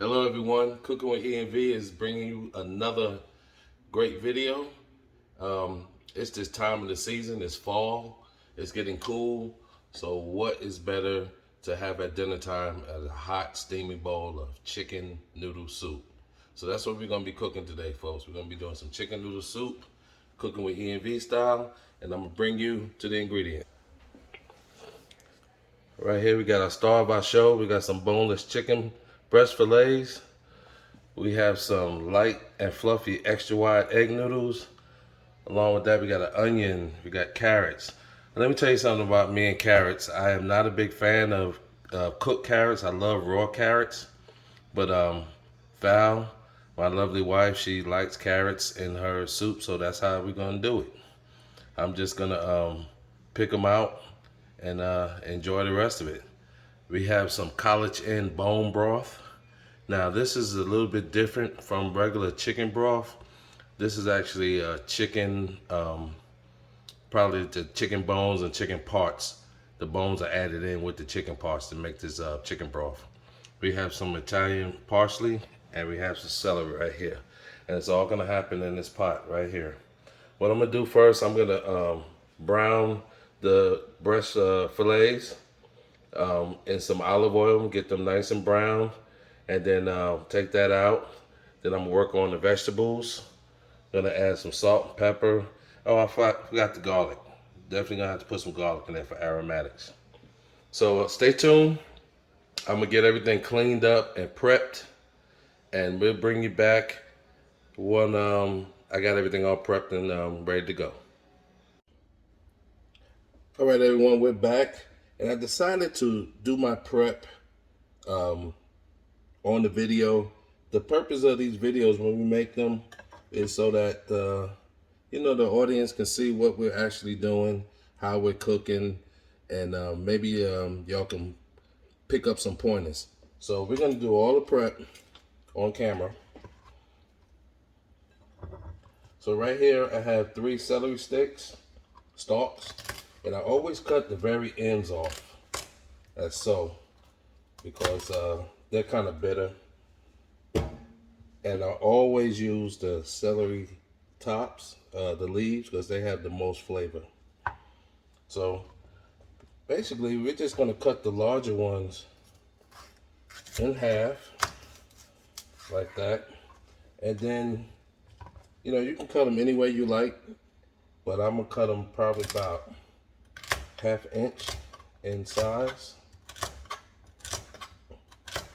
Hello everyone, Cooking with E&V is bringing you another great video. It's this time of the season, it's fall, it's getting cool, so what is better to have at dinner time as a hot steamy bowl of chicken noodle soup. So that's what we're going to be cooking today, folks. We're going to be doing some chicken noodle soup, cooking with E&V style, and I'm going to bring you to the ingredients. Right here we got our star of our show. We got some boneless chicken breast fillets. We have some light and fluffy extra wide egg noodles. Along with that, we got an onion, we got carrots. Let me tell you something about me and carrots. I am not a big fan of cooked carrots. I love raw carrots. But Val, my lovely wife, she likes carrots in her soup, so that's how we're gonna do it. I'm just gonna pick them out and enjoy the rest of it. We have some Collagen bone broth. Now this is a little bit different from regular chicken broth. This is actually chicken, probably the chicken bones and chicken parts. The bones are added in with the chicken parts to make this chicken broth. We have some Italian parsley and we have some celery right here. And it's all gonna happen in this pot right here. What I'm gonna do first, I'm gonna brown the breast fillets in some olive oil, get them nice and brown, and then take that out. Then I'm gonna work on the vegetables. Gonna add some salt and pepper. Oh, I forgot the garlic. Definitely gonna have to put some garlic in there for aromatics. So stay tuned. I'm gonna get everything cleaned up and prepped, and we'll bring you back when I got everything all prepped and ready to go. All right, everyone, we're back, and I decided to do my prep on the video. The purpose of these videos when we make them is so that the audience can see what we're actually doing, how we're cooking, and maybe y'all can pick up some pointers. So we're gonna do all the prep on camera. So right here I have 3 celery stalks, and I always cut the very ends off, as so, because they're kind of bitter. And I always use the celery tops, the leaves, because they have the most flavor. So basically we're just going to cut the larger ones in half like that, and then you can cut them any way you like, but I'm gonna cut them probably about 1/2 inch in size.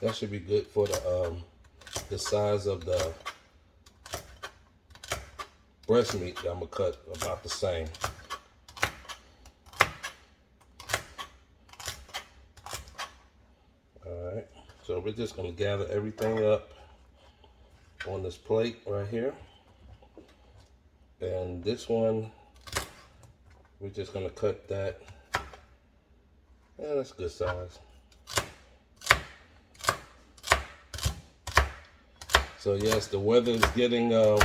That should be good for the size of the breast meat. That I'm gonna cut about the same. Alright, so we're just gonna gather everything up on this plate right here. And this one, we're just gonna cut that. Yeah, that's a good size. So yes, the weather is getting a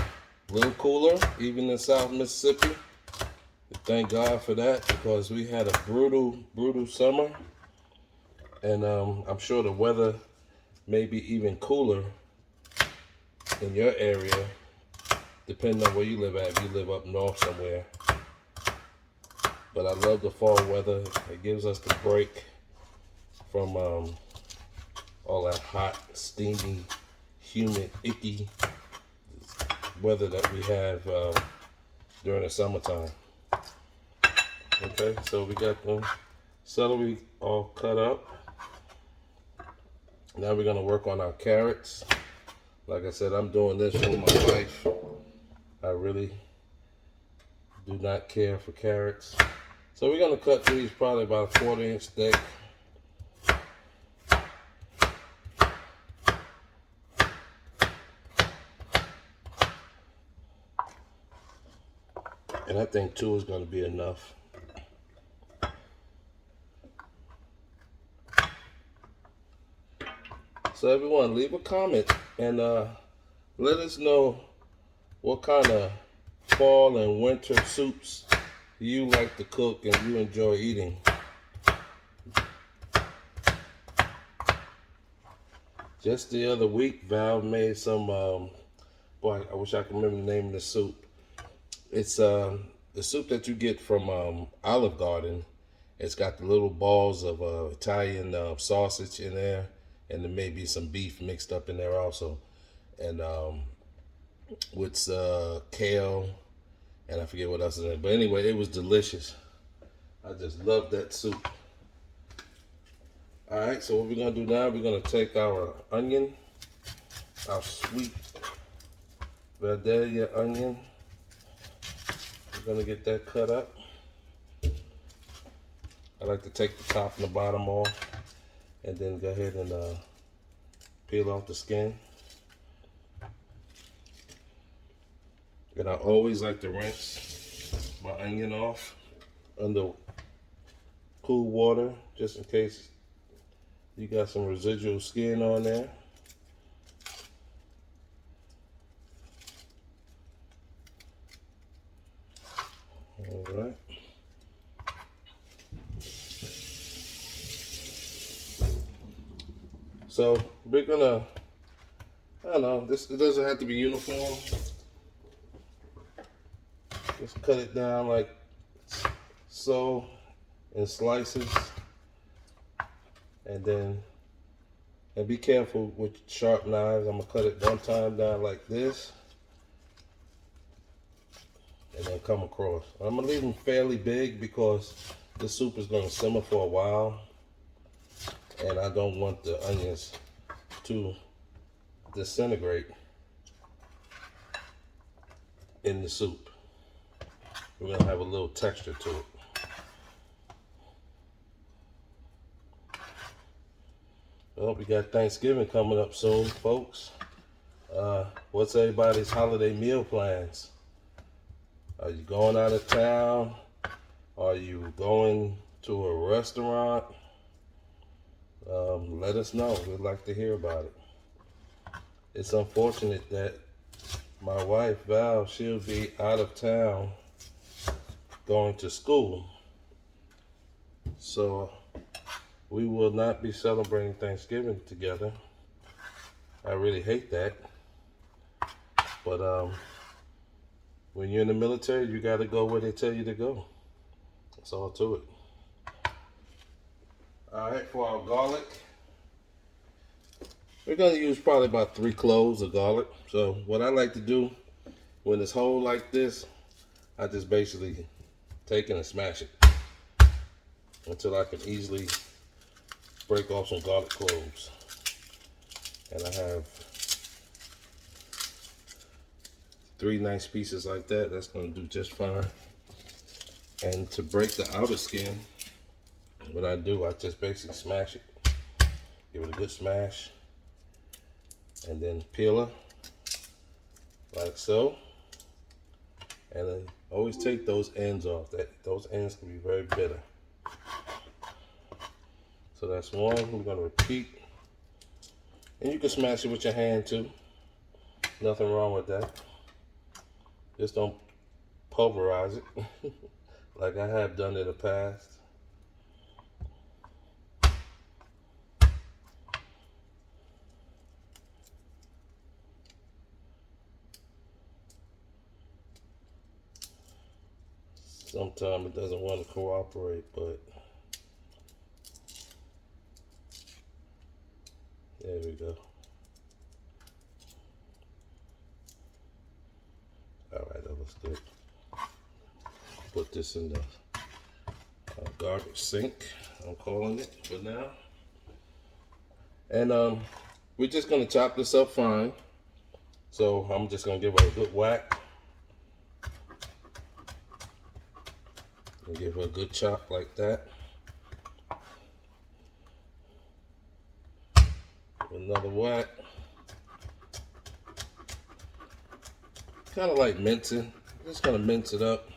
little cooler, even in South Mississippi. Thank God for that, because we had a brutal summer. And I'm sure the weather may be even cooler in your area, depending on where you live at, if you live up north somewhere. But I love the fall weather. It gives us the break from all that hot, steamy, humid, icky weather that we have during the summertime. Okay, so we got the celery all cut up. Now we're gonna work on our carrots. Like I said, I'm doing this for my wife. I really do not care for carrots. So we're gonna cut these probably about a 1/4 inch thick. And I think 2 is gonna be enough. So everyone, leave a comment and let us know what kind of fall and winter soups you like to cook and you enjoy eating. Just the other week, Val made some, boy, I wish I could remember the name of the soup. It's the soup that you get from Olive Garden. It's got the little balls of Italian sausage in there, and there may be some beef mixed up in there also. And with kale, and I forget what else is in it. But anyway, it was delicious. I just love that soup. All right, so what we're gonna do now, we're gonna take our onion, our sweet Vidalia onion. We're gonna get that cut up. I like to take the top and the bottom off, and then go ahead and peel off the skin. And I always like to rinse my onion off under cool water, just in case you got some residual skin on there. All right. So we're gonna, I don't know, it doesn't have to be uniform. Just cut it down like so in slices, and be careful with sharp knives. I'm gonna cut it one time down like this, and then come across. I'm gonna leave them fairly big because the soup is gonna simmer for a while, and I don't want the onions to disintegrate in the soup. We're gonna have a little texture to it. Well, we got Thanksgiving coming up soon, folks. What's everybody's holiday meal plans? Are you going out of town? Are you going to a restaurant? Let us know. We'd like to hear about it. It's unfortunate that my wife, Val, she'll be out of town going to school. So we will not be celebrating Thanksgiving together. I really hate that. But when you're in the military, you got to go where they tell you to go. That's all to it. All right, for our garlic, we're going to use probably about 3 cloves of garlic. So what I like to do when it's whole like this, I just basically take it and smash it until I can easily break off some garlic cloves. And I have 3 nice pieces like that. That's going to do just fine. And to break the outer skin, what I do, I just basically smash it. Give it a good smash. And then peel it like so. And then always take those ends off. Those ends can be very bitter. So that's one. We're going to repeat. And you can smash it with your hand too. Nothing wrong with that. Just don't pulverize it like I have done in the past. Sometimes it doesn't want to cooperate, but there we go. All right, that looks good. Put this in the garbage sink, I'm calling it for now. And we're just gonna chop this up fine. So I'm just gonna give her a good whack. And give her a good chop like that. Another whack. Kind of like mincing. Just gonna mince it up.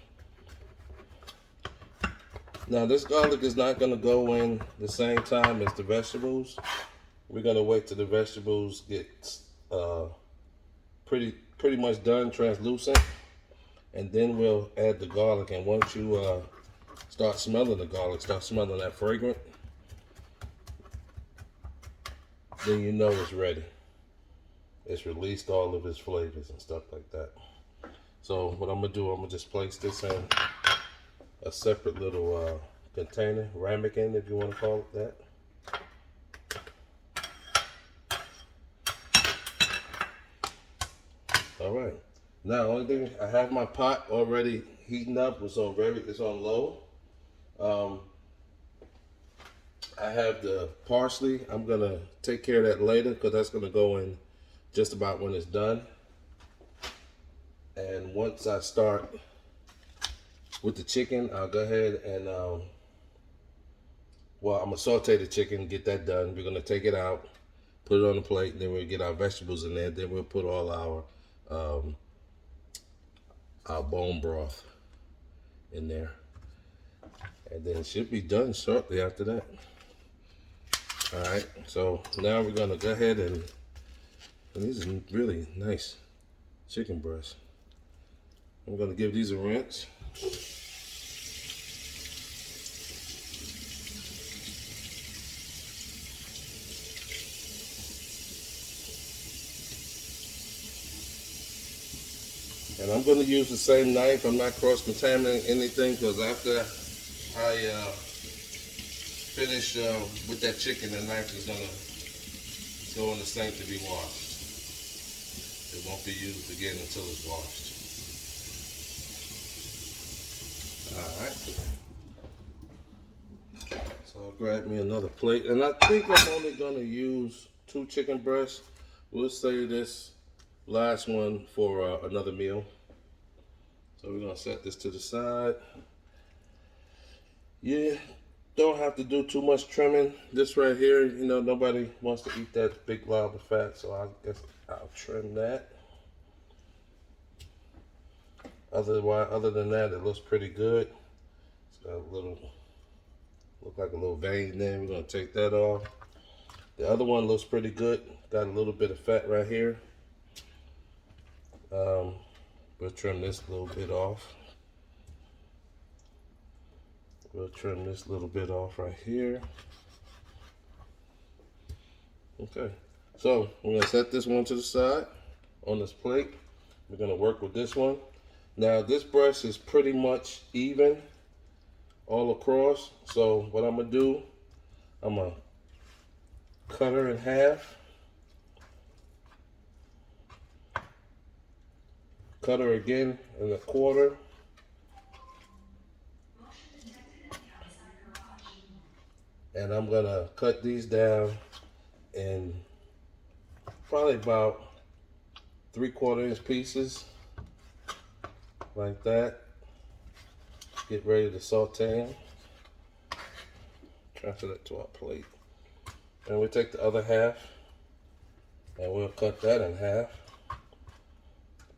Now this garlic is not gonna go in the same time as the vegetables. We're gonna wait till the vegetables get pretty much done, translucent, and then we'll add the garlic. And once you start smelling the garlic, start smelling that fragrant, then you know it's ready. It's released all of its flavors and stuff like that. So what I'm gonna do, I'm gonna just place this in a separate little container, ramekin if you want to call it that. All right. Now, only thing, I have my pot already heating up. It's on low. I have the parsley. I'm gonna take care of that later because that's gonna go in just about when it's done. And once I start with the chicken, I'll go ahead and well, I'm gonna saute the chicken, get that done. We're gonna take it out, put it on the plate, and then we'll get our vegetables in there. Then we'll put all our bone broth in there, and then it should be done shortly after that. All right, so now we're gonna go ahead and these are really nice chicken breasts. I'm gonna give these a rinse. And I'm going to use the same knife. I'm not cross-contaminating anything because after I finish with that chicken, the knife is going to go in the sink to be washed. It won't be used again until it's washed. Alright. So I'll grab me another plate. And I think I'm only going to use 2 chicken breasts. We'll save this last one for another meal. So we're gonna set this to the side. Yeah, don't have to do too much trimming. This right here, you know, nobody wants to eat that big glob of fat, so I guess I'll trim that. Other than that, it looks pretty good. It's got a little, look like a little vein there. We're gonna take that off. The other one looks pretty good. Got a little bit of fat right here. We'll trim this little bit off. We'll trim this little bit off right here. Okay, so we're gonna set this one to the side on this plate. We're gonna work with this one. Now this breast is pretty much even all across. So what I'm gonna do, I'm gonna cut her in half. Cut her again in a quarter. And I'm gonna cut these down in probably about 3/4 inch pieces, like that. Get ready to saute them. Transfer that to our plate. And we'll take the other half and we'll cut that in half.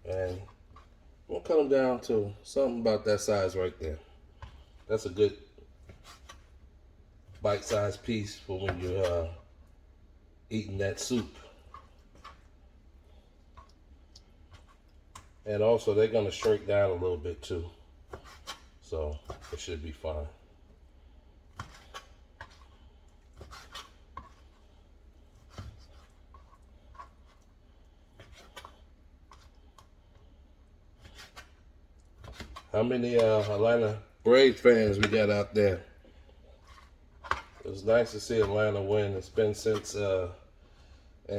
And we'll cut them down to something about that size right there. That's a good bite-sized piece for when you're eating that soup. And also they're gonna shrink down a little bit too. So it should be fine. How many Atlanta Braves fans we got out there? It was nice to see Atlanta win. It's been since, and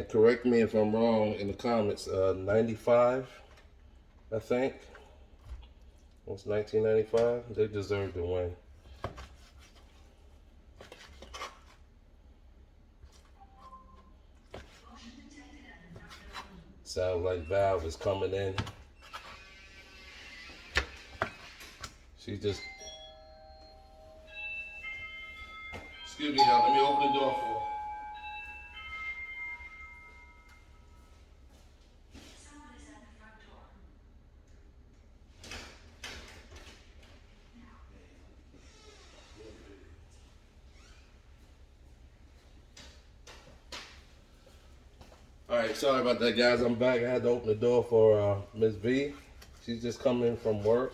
correct me if I'm wrong in the comments, 95, I think. It was 1995. They deserve to win. Sounds like Valve is coming in. She just, excuse me, y'all, let me open the door for her. All right, sorry about that, guys. I'm back. I had to open the door for Miss V. She's just coming in from work.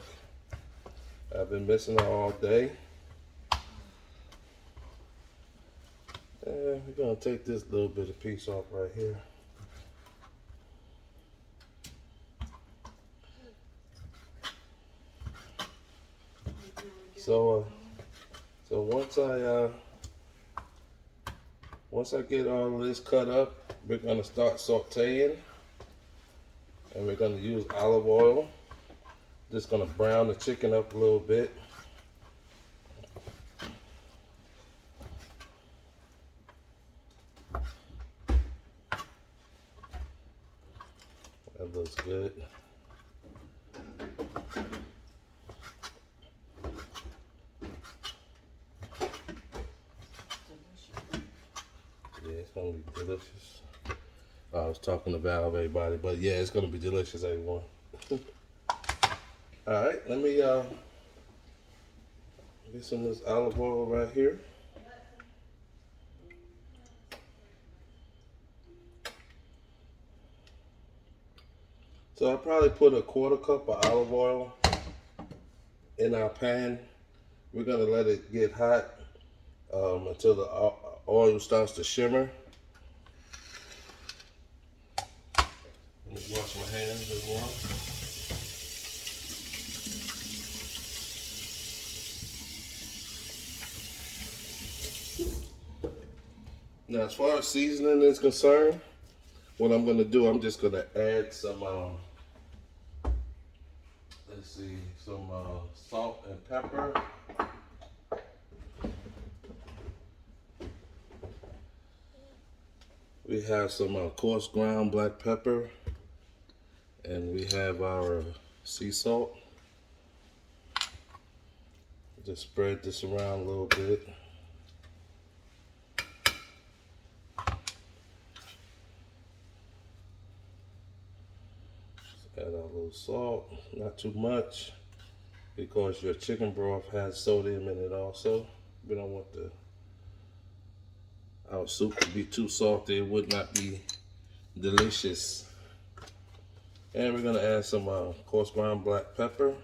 I've been missing her all day. And we're gonna take this little bit of piece off right here. So once I get all of this cut up, we're gonna start sauteing, and we're gonna use olive oil. Just gonna brown the chicken up a little bit. That looks good. Yeah, it's gonna be delicious. I was talking to Val, everybody, but yeah, it's gonna be delicious, everyone. All right, let me get some of this olive oil right here. So I probably put a 1/4 cup of olive oil in our pan. We're gonna let it get hot until the oil starts to shimmer. Let me wash my hands as well. Now, as far as seasoning is concerned, what I'm gonna do, I'm just gonna add some, let's see, some salt and pepper. We have some coarse ground black pepper, and we have our sea salt. Just spread this around a little bit. Add a little salt, not too much, because your chicken broth has sodium in it also. We don't want our soup to be too salty. It would not be delicious. And we're gonna add some coarse ground black pepper.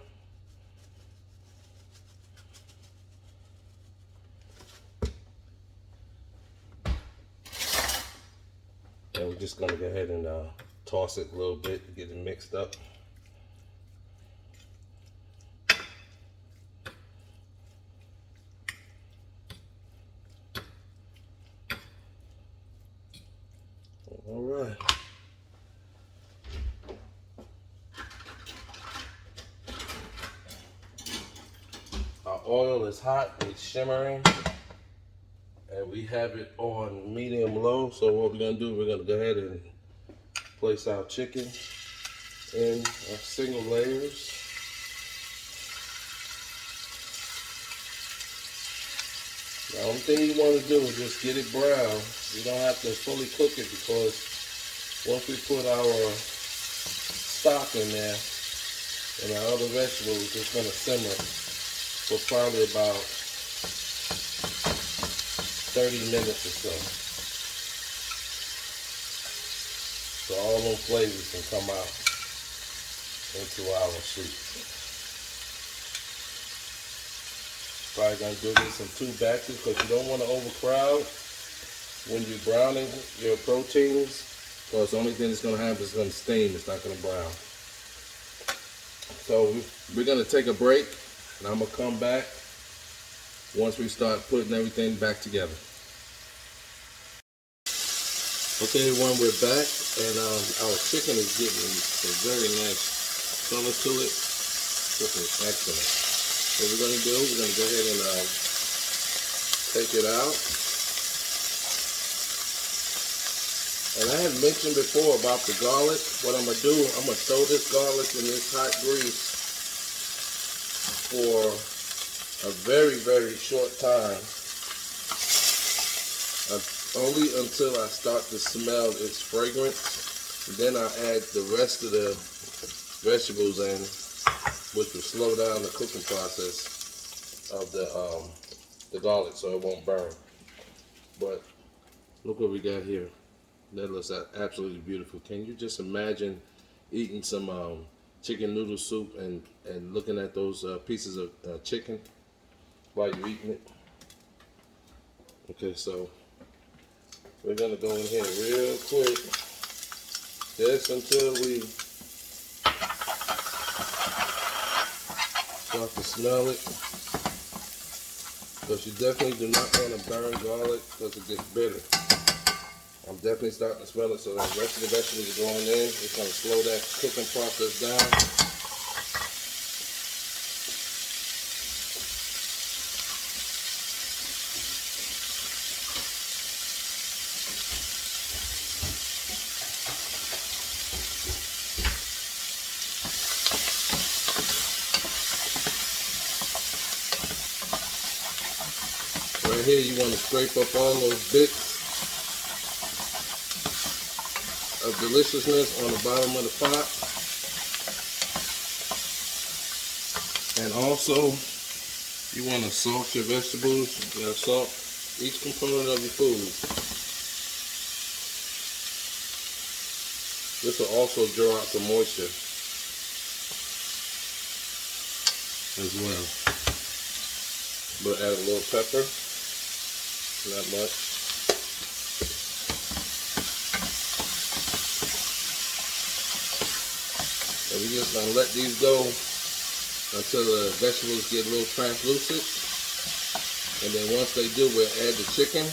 And we're just gonna go ahead and toss it a little bit, get it mixed up. All right. Our oil is hot, it's shimmering, and we have it on medium low. So what we're gonna do, we're gonna go ahead and place our chicken in our single layers. The only thing you want to do is just get it brown. You don't have to fully cook it, because once we put our stock in there and our other vegetables, it's going to simmer for probably about 30 minutes or so. So all those flavors can come out into our soup. Probably gonna do this in 2 batches, because you don't want to overcrowd when you're browning your proteins, because the only thing that's gonna happen is gonna steam, it's not gonna brown. So we're gonna take a break, and I'm gonna come back once we start putting everything back together. Okay, everyone, we're back, and our chicken is getting a very nice color to it. Looking excellent. What we're going to do, we're going to go ahead and take it out. And I had mentioned before about the garlic. What I'm going to do, I'm going to throw this garlic in this hot grease for a very, very short time. Only until I start to smell its fragrance. Then I add the rest of the vegetables in, which will slow down the cooking process of the garlic, so it won't burn. But look what we got here. That looks absolutely beautiful. Can you just imagine eating some chicken noodle soup and looking at those pieces of chicken while you're eating it? Okay, so We're gonna go in here real quick, just until we start to smell it. Because you definitely do not want to burn garlic because it gets bitter. I'm definitely starting to smell it, so the rest of the vegetables are going in. It's going to slow that cooking process down. Right here, you want to scrape up all those bits of deliciousness on the bottom of the pot. And also, you want to salt your vegetables. You got to salt each component of your food. This will also draw out some moisture as well. We'll add a little pepper, not much. And we're just gonna let these go until the vegetables get a little translucent. And then once they do, we'll add the chicken.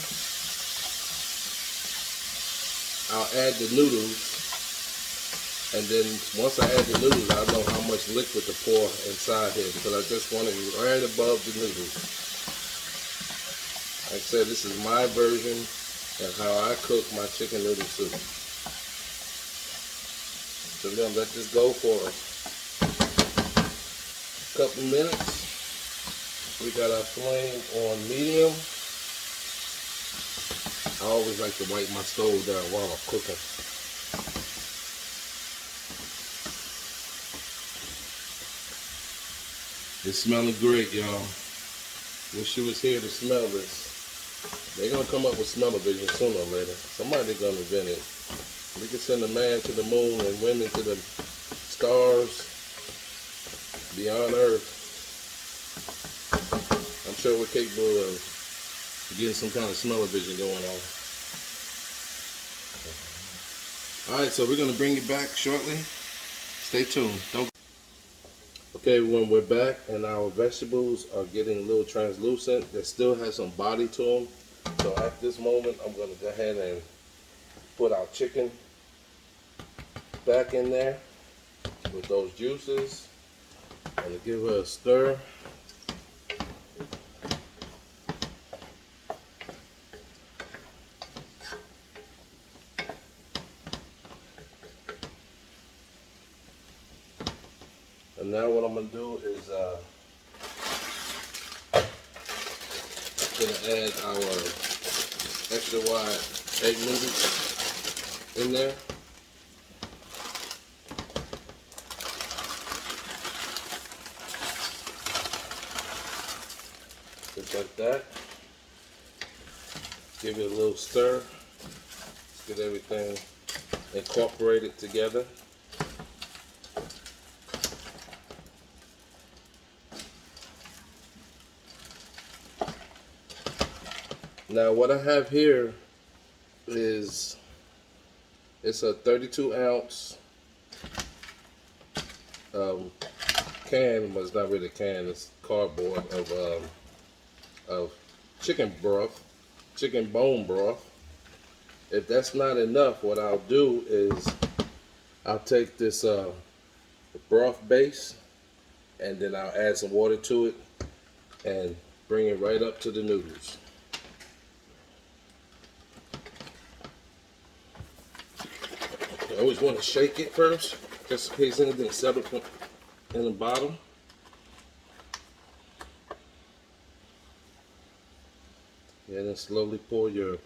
I'll add the noodles. And then once I add the noodles, I'll know how much liquid to pour inside here, because I just want it right above the noodles. Like I said, this is my version of how I cook my chicken noodle soup. So we're going to let this go for a couple minutes. We got our flame on medium. I always like to wipe my stove down while I'm cooking. It's smelling great, y'all. Wish you was here to smell this. They're gonna come up with smell-o-vision sooner or later. Somebody's gonna invent it. We can send a man to the moon and women to the stars beyond Earth. I'm sure we're capable of getting some kind of smell-o-vision going on. All right, so we're gonna bring you back shortly. Stay tuned. Okay, when we're back and our vegetables are getting a little translucent, they still have some body to them. So at this moment, I'm going to go ahead and put our chicken back in there with those juices and give her a stir. And now what I'm going to do is going to add our extra wide egg noodles in there. Just like that. Give it a little stir. Let's get everything incorporated together. Now what I have here is, it's a 32 ounce can, but it's not really a can, it's cardboard of chicken broth, chicken bone broth. If that's not enough, what I'll do is I'll take this broth base and then I'll add some water to it and bring it right up to the noodles. You always want to shake it first, just in case anything settles in the bottom. And then slowly pour your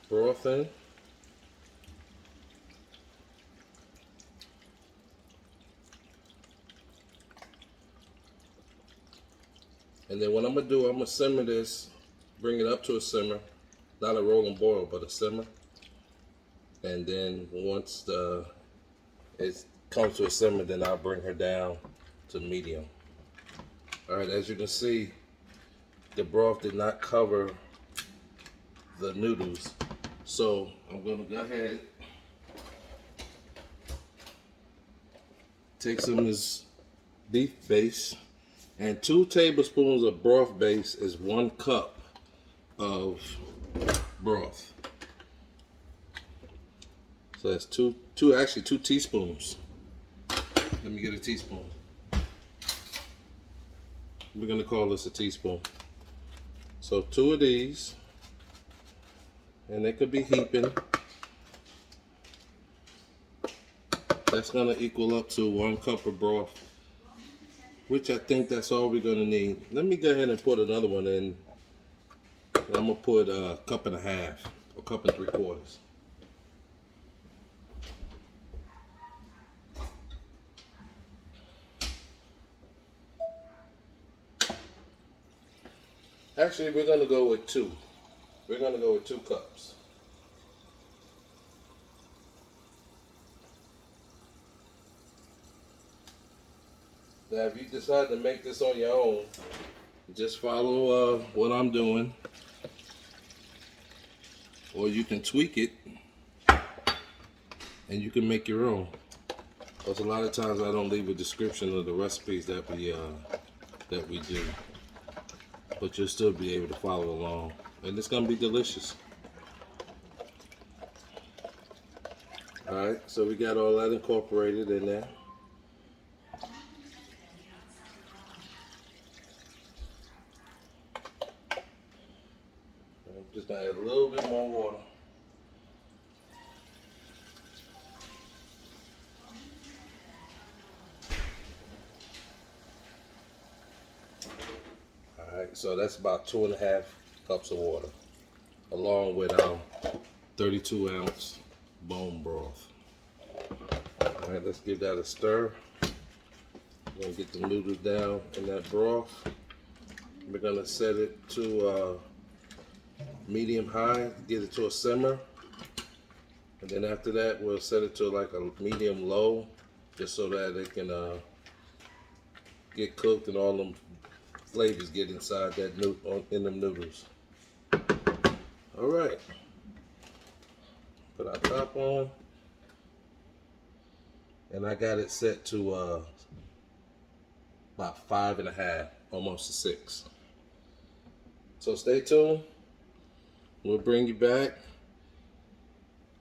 broth in. And then what I'm going to do, I'm going to simmer this, bring it up to a simmer, not a rolling boil, but a simmer. And then once it comes to a simmer, then I'll bring her down to medium. All right, as you can see, the broth did not cover the noodles. So I'm gonna go ahead, take some of this beef base, and 2 tablespoons of broth base is 1 cup of broth. So that's actually 2 teaspoons. Let me get a teaspoon. We're gonna call this a teaspoon. So 2 of these, and they could be heaping. That's gonna equal up to 1 cup of broth, which I think that's all we're gonna need. Let me go ahead and put another one in. I'm gonna put a cup and a half, a cup and 3/4. Actually, we're gonna go with 2. We're gonna go with 2 cups. Now, if you decide to make this on your own, just follow what I'm doing, or you can tweak it and you can make your own. Because a lot of times I don't leave a description of the recipes that we do, but you'll still be able to follow along, and it's gonna be delicious. All right, so we got all that incorporated in there. I'm just gonna add a little bit more water. All right, so that's about 2.5 cups of water, along with 32-ounce bone broth. All right, let's give that a stir. We're gonna get the noodles down in that broth. We're gonna set it to medium high, get it to a simmer, and then after that we'll set it to like a medium low, just so that it can get cooked and all them flavors get inside that in them noodles. All right, put our top on, and I got it set to about 5.5, almost to 6. So stay tuned. We'll bring you back.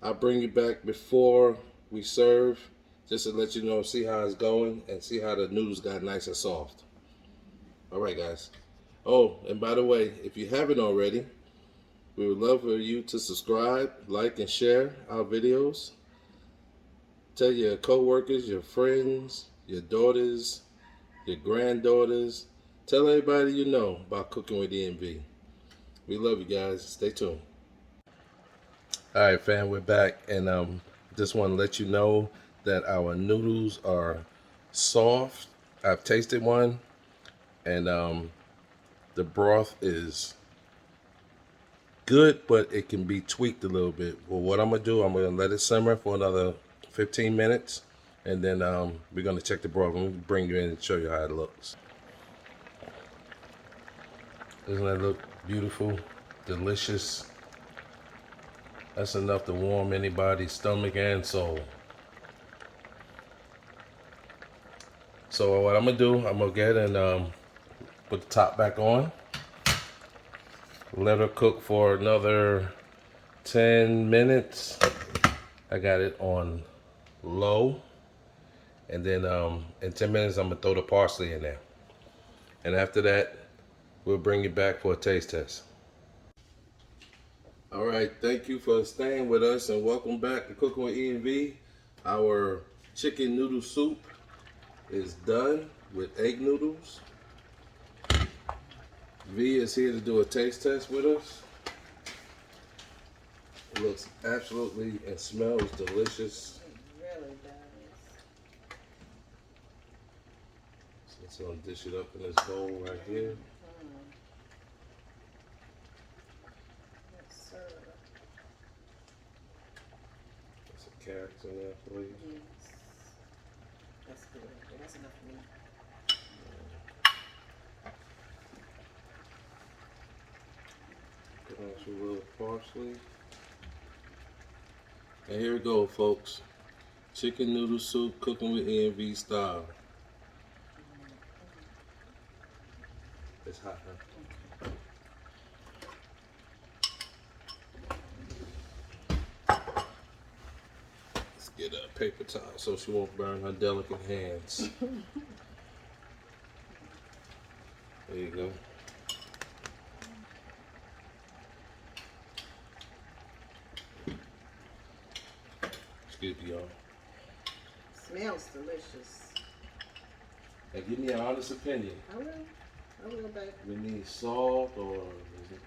I'll bring you back before we serve, just to let you know, see how it's going, and see how the noodles got nice and soft. All right, guys. Oh, and by the way, if you haven't already, we would love for you to subscribe, like, and share our videos. Tell your co-workers, your friends, your daughters, your granddaughters. Tell everybody you know about Cooking with E&V. We love you guys. Stay tuned. All right, fam, we're back, and just want to let you know that our noodles are soft. I've tasted one, and the broth is good, but it can be tweaked a little bit. Well, what I'm gonna do, I'm gonna let it simmer for another 15 minutes, and then we're gonna check the broth. I'm gonna bring you in and show you how it looks. Doesn't that look beautiful, delicious? That's enough to warm anybody's stomach and soul. So what I'm gonna do, I'm gonna get and put the top back on. Let her cook for another 10 minutes. I got it on low. And then in 10 minutes, I'm gonna throw the parsley in there. And after that, we'll bring you back for a taste test. All right, thank you for staying with us, and welcome back to Cooking with E&V. Our chicken noodle soup is done with egg noodles. V is here to do a taste test with us. It looks absolutely and smells delicious. It really does. So I'm gonna dish it up in this bowl right here. Yes, sir. There's some carrots in there for you. Yes. That's good. That's enough for me. Put on some little parsley. And here we go, folks. Chicken noodle soup cooking with ENV style. It's hot, huh? Let's get a paper towel so she won't burn her delicate hands. There you go. Excuse me, y'all. Smells delicious. Now give me an honest opinion. I will, baby. We need salt, or is it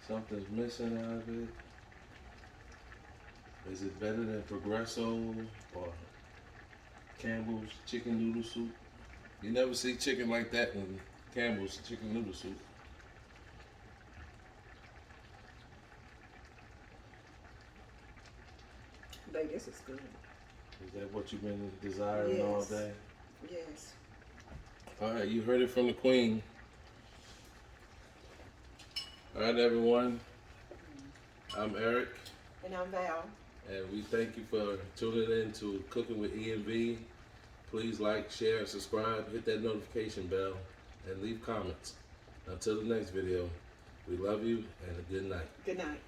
something's missing out of it? Is it better than Progresso or Campbell's chicken noodle soup? You never see chicken like that in Campbell's chicken noodle soup. Baby, this is good. Is that what you've been desiring all Yes. day? Yes. All right, you heard it from the queen. All right, everyone. I'm Eric, And I'm Val. and we thank you for tuning in to Cooking with ENV. Please like, share, and subscribe. Hit that notification bell and leave comments. Until the next video, we love you and a good night. Good night.